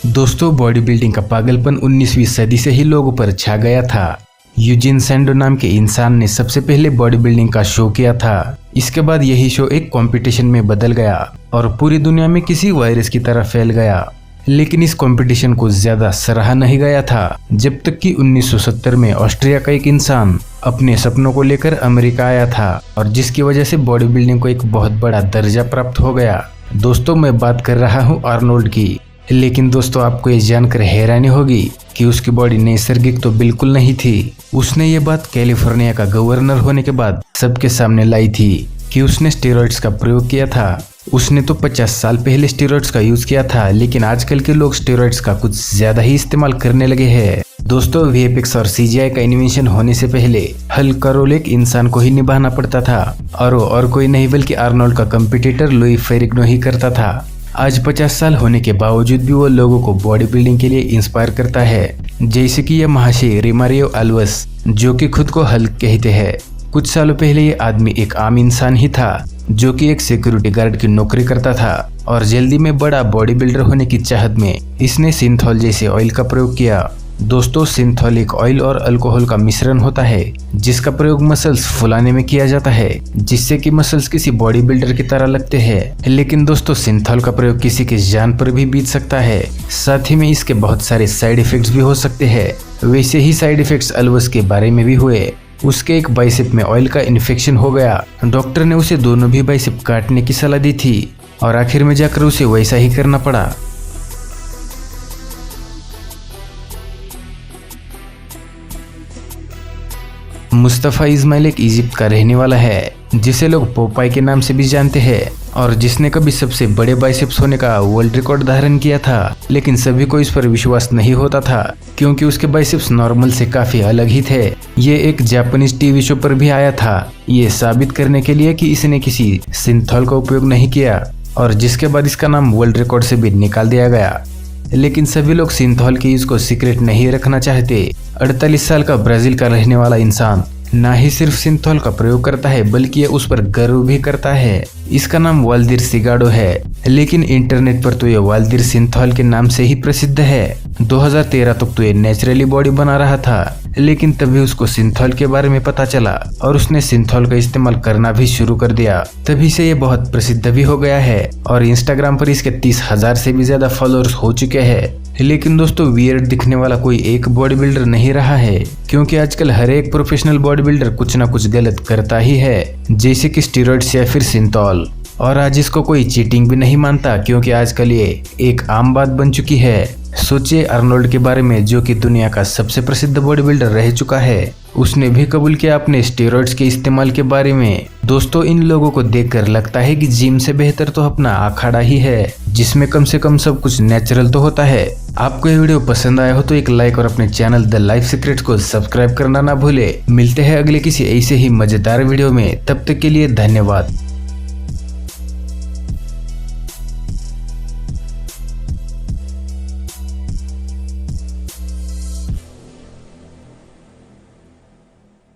दोस्तों, body building का पागलपन 19वीं सदी से ही लोगों पर छा गया था। यूजिन सैंडो नाम के इंसान ने सबसे पहले बॉडी बिल्डिंग का शो किया था। इसके बाद यही शो एक कंपटीशन में बदल गया और पूरी दुनिया में किसी वायरस की तरह फैल गया। लेकिन इस कंपटीशन को ज्यादा सराहा नहीं गया था, जब तक कि 1970 में ऑस्ट्रिया का एक इंसान अपने सपनों को लेकर अमेरिका आया था और जिसकी वजह से बॉडी बिल्डिंग को एक बहुत बड़ा दर्जा प्राप्त हो गया। दोस्तों, मैं बात कर रहा हूँ आर्नोल्ड की। लेकिन दोस्तों, आपको ये जानकर हैरानी होगी कि उसकी बॉडी नैसर्गिक तो बिल्कुल नहीं थी। उसने ये बात कैलिफोर्निया का गवर्नर होने के बाद सबके सामने लाई थी कि उसने स्टेरॉइड्स का प्रयोग किया था। उसने तो 50 साल पहले स्टेरॉइड्स का यूज किया था, लेकिन आजकल के लोग स्टेरॉइड्स का कुछ ज्यादा ही इस्तेमाल करने लगे हैं। दोस्तों, वीएफएक्स और सीजीआई का इन्वेंशन होने से पहले हल्क का रोल एक इंसान को ही निभाना पड़ता था और कोई नहीं बल्कि आर्नोल्ड का कंपटीटर लुई फेरिग्नो ही करता था। आज 50 साल होने के बावजूद भी वो लोगों को बॉडी बिल्डिंग के लिए इंस्पायर करता है, जैसे कि यह महाशय रिमारियो अल्वस, जो कि खुद को हल्क कहते हैं। कुछ सालों पहले ये आदमी एक आम इंसान ही था, जो कि एक सिक्योरिटी गार्ड की नौकरी करता था और जल्दी में बड़ा बॉडी बिल्डर होने की चाहत में इसने सिंथॉल जैसे ऑयल का प्रयोग किया। दोस्तों, सिंथॉल एक ऑयल और अल्कोहल का मिश्रण होता है जिसका प्रयोग मसल्स फुलाने में किया जाता है, जिससे कि मसल्स किसी बॉडी बिल्डर की तरह लगते हैं। लेकिन दोस्तों, सिंथॉल का प्रयोग किसी की जान पर भी बीत सकता है। साथ ही में इसके बहुत सारे साइड इफेक्ट्स भी हो सकते हैं। वैसे ही साइड इफेक्ट्स अल्वस के बारे में भी हुए। उसके एक बाइसेप में ऑयल का इन्फेक्शन हो गया। डॉक्टर ने उसे दोनों भी बाइसेप काटने की सलाह दी थी और आखिर में जाकर उसे वैसा ही करना पड़ा। मुस्तफा इस्माइल एक इजिप्ट का रहने वाला है, जिसे लोग पोपाई के नाम से भी जानते हैं और जिसने कभी सबसे बड़े बाइसेप्स होने का वर्ल्ड रिकॉर्ड धारण किया था। लेकिन सभी को इस पर विश्वास नहीं होता था, क्योंकि उसके बाइसेप्स नॉर्मल से काफी अलग ही थे। ये एक जापानीज टीवी शो पर भी आया था, ये साबित करने के लिए कि इसने किसी सिंथॉल का उपयोग नहीं किया, और जिसके बाद इसका नाम वर्ल्ड रिकॉर्ड से भी निकाल दिया गया। लेकिन सभी लोग सिंथॉल के यूज को सीक्रेट नहीं रखना चाहते। 48 साल का ब्राजील का रहने वाला इंसान ना ही सिर्फ सिंथॉल का प्रयोग करता है, बल्कि ये उस पर गर्व भी करता है। इसका नाम वाल्दिर सिगाडो है, लेकिन इंटरनेट पर तो ये वाल्दिर सिंथॉल के नाम से ही प्रसिद्ध है। 2013 तक तो ये नेचुरली बॉडी बना रहा था, लेकिन तभी उसको सिंथॉल के बारे में पता चला और उसने सिंथॉल का इस्तेमाल करना भी शुरू कर दिया। तभी से ये बहुत प्रसिद्ध भी हो गया है और इंस्टाग्राम पर इसके 30,000 से भी ज्यादा फॉलोअर्स हो चुके हैं। लेकिन दोस्तों, वियर्ड दिखने वाला कोई एक बॉडी बिल्डर नहीं रहा है, क्योंकि आजकल हर एक प्रोफेशनल बॉडी बिल्डर कुछ ना कुछ गलत करता ही है, जैसे कि स्टेरॉइड्स या फिर सिंथॉल। और आज इसको कोई चीटिंग भी नहीं मानता, क्योंकि आजकल ये एक आम बात बन चुकी है। सोचिए आर्नोल्ड के बारे में, जो कि दुनिया का सबसे प्रसिद्ध बॉडी बिल्डर रह चुका है। उसने भी कबूल किया अपने स्टेरॉइड्स के इस्तेमाल के बारे में। दोस्तों, इन लोगों को देखकर लगता है कि जिम से बेहतर तो अपना अखाड़ा ही है, जिसमें कम से कम सब कुछ नेचुरल तो होता है। आपको ये वीडियो पसंद आया हो तो एक लाइक और अपने चैनल द लाइफ सीक्रेट्स को सब्सक्राइब करना ना भूले। मिलते हैं अगले किसी ऐसे ही मजेदार वीडियो में, तब तक के लिए धन्यवाद।